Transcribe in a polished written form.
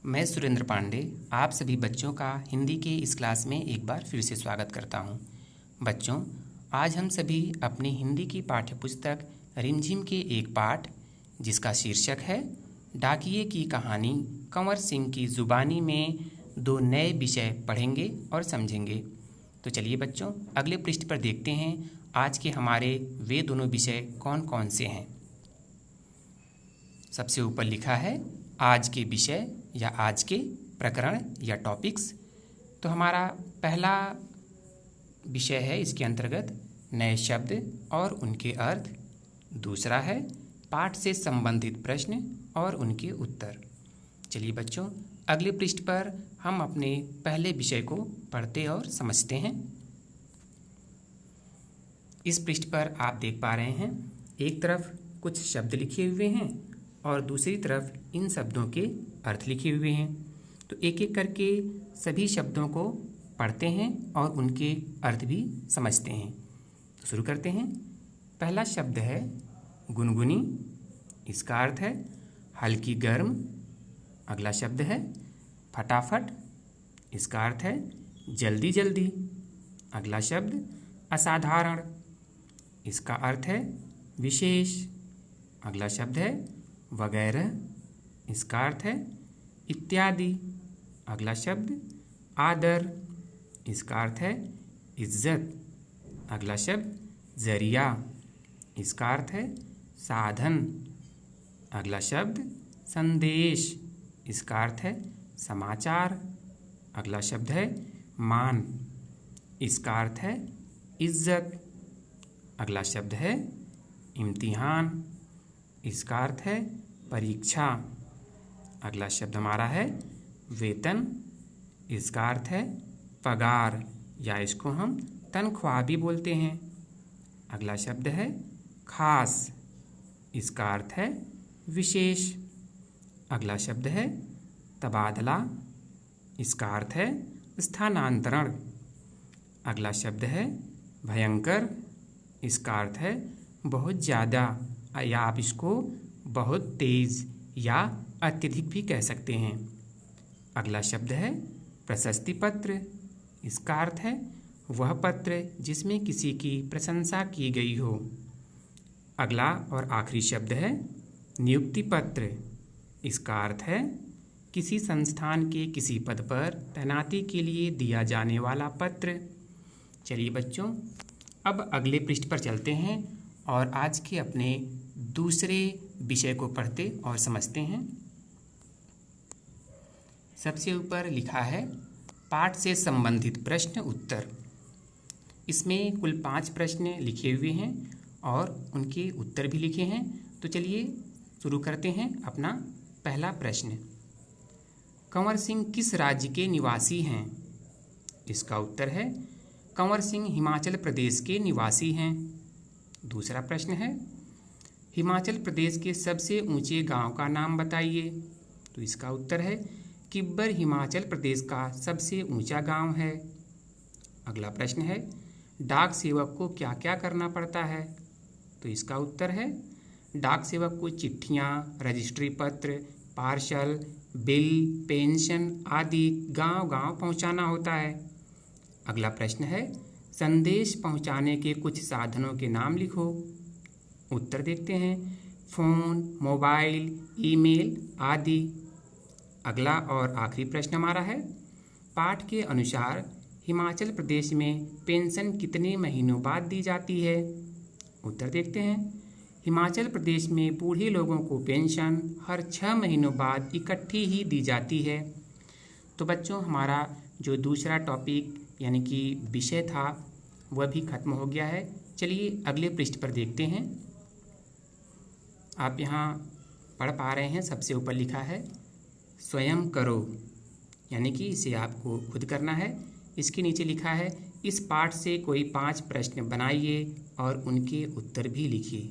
मैं सुरेंद्र पांडे आप सभी बच्चों का हिंदी के इस क्लास में एक बार फिर से स्वागत करता हूं। बच्चों, आज हम सभी अपनी हिंदी की पाठ्यपुस्तक रिमझिम के एक पाठ जिसका शीर्षक है डाकिये की कहानी कंवर सिंह की ज़ुबानी में दो नए विषय पढ़ेंगे और समझेंगे। तो चलिए बच्चों, अगले पृष्ठ पर देखते हैं आज के हमारे वे दोनों विषय कौन कौन से हैं। सबसे ऊपर लिखा है आज के विषय या आज के प्रकरण या टॉपिक्स। तो हमारा पहला विषय है इसके अंतर्गत नए शब्द और उनके अर्थ। दूसरा है पाठ से संबंधित प्रश्न और उनके उत्तर। चलिए बच्चों, अगले पृष्ठ पर हम अपने पहले विषय को पढ़ते और समझते हैं। इस पृष्ठ पर आप देख पा रहे हैं एक तरफ कुछ शब्द लिखे हुए हैं और दूसरी तरफ इन शब्दों के अर्थ लिखे हुए हैं। तो एक एक करके सभी शब्दों को पढ़ते हैं और उनके अर्थ भी समझते हैं। तो शुरू करते हैं। पहला शब्द है गुनगुनी, इसका अर्थ है हल्की गर्म। अगला शब्द है फटाफट, इसका अर्थ है जल्दी जल्दी। अगला शब्द असाधारण, इसका अर्थ है विशेष। अगला शब्द है वगैरह, इसका अर्थ है इत्यादि। अगला शब्द आदर, इसका अर्थ है इज्जत। अगला शब्द जरिया, इसका अर्थ है साधन। अगला शब्द संदेश, इसका अर्थ है समाचार। अगला शब्द है मान, इसका अर्थ है इज्जत। अगला शब्द है इम्तिहान, इसका अर्थ है परीक्षा। अगला शब्द हमारा है वेतन, इसका अर्थ है पगार या इसको हम तनख्वाह भी बोलते हैं। अगला शब्द है खास, इसका अर्थ है विशेष। अगला शब्द है तबादला, इसका अर्थ है स्थानांतरण। अगला शब्द है भयंकर, इसका अर्थ है बहुत ज़्यादा या आप इसको बहुत तेज़ या अत्यधिक भी कह सकते हैं। अगला शब्द है प्रशस्ति पत्र, इसका अर्थ है वह पत्र जिसमें किसी की प्रशंसा की गई हो। अगला और आखिरी शब्द है नियुक्ति पत्र, इसका अर्थ है किसी संस्थान के किसी पद पर तैनाती के लिए दिया जाने वाला पत्र। चलिए बच्चों, अब अगले पृष्ठ पर चलते हैं और आज के अपने दूसरे विषय को पढ़ते और समझते हैं। सबसे ऊपर लिखा है पाठ से संबंधित प्रश्न उत्तर। इसमें कुल 5 प्रश्न लिखे हुए हैं और उनके उत्तर भी लिखे हैं। तो चलिए शुरू करते हैं अपना पहला प्रश्न। कंवर सिंह किस राज्य के निवासी हैं? इसका उत्तर है कंवर सिंह हिमाचल प्रदेश के निवासी हैं। दूसरा प्रश्न है हिमाचल प्रदेश के सबसे ऊंचे गांव का नाम बताइए। तो इसका उत्तर है किब्बर हिमाचल प्रदेश का सबसे ऊंचा गांव है। अगला प्रश्न है डाक सेवक को क्या क्या करना पड़ता है? तो इसका उत्तर है डाक सेवक को चिट्ठियाँ, रजिस्ट्री पत्र, पार्सल, बिल, पेंशन आदि गांव-गांव पहुंचाना होता है। अगला प्रश्न है संदेश पहुंचाने के कुछ साधनों के नाम लिखो। उत्तर देखते हैं फ़ोन, मोबाइल, ईमेल आदि। अगला और आखिरी प्रश्न हमारा है पाठ के अनुसार हिमाचल प्रदेश में पेंशन कितने महीनों बाद दी जाती है? उत्तर देखते हैं हिमाचल प्रदेश में बूढ़े लोगों को पेंशन हर 6 महीनों बाद इकट्ठी ही दी जाती है। तो बच्चों, हमारा जो दूसरा टॉपिक यानी कि विषय था वह भी खत्म हो गया है। चलिए अगले पृष्ठ पर देखते हैं। आप यहाँ पढ़ पा रहे हैं सबसे ऊपर लिखा है स्वयं करो, यानी कि इसे आपको खुद करना है। इसके नीचे लिखा है इस पाठ से कोई 5 प्रश्न बनाइए और उनके उत्तर भी लिखिए।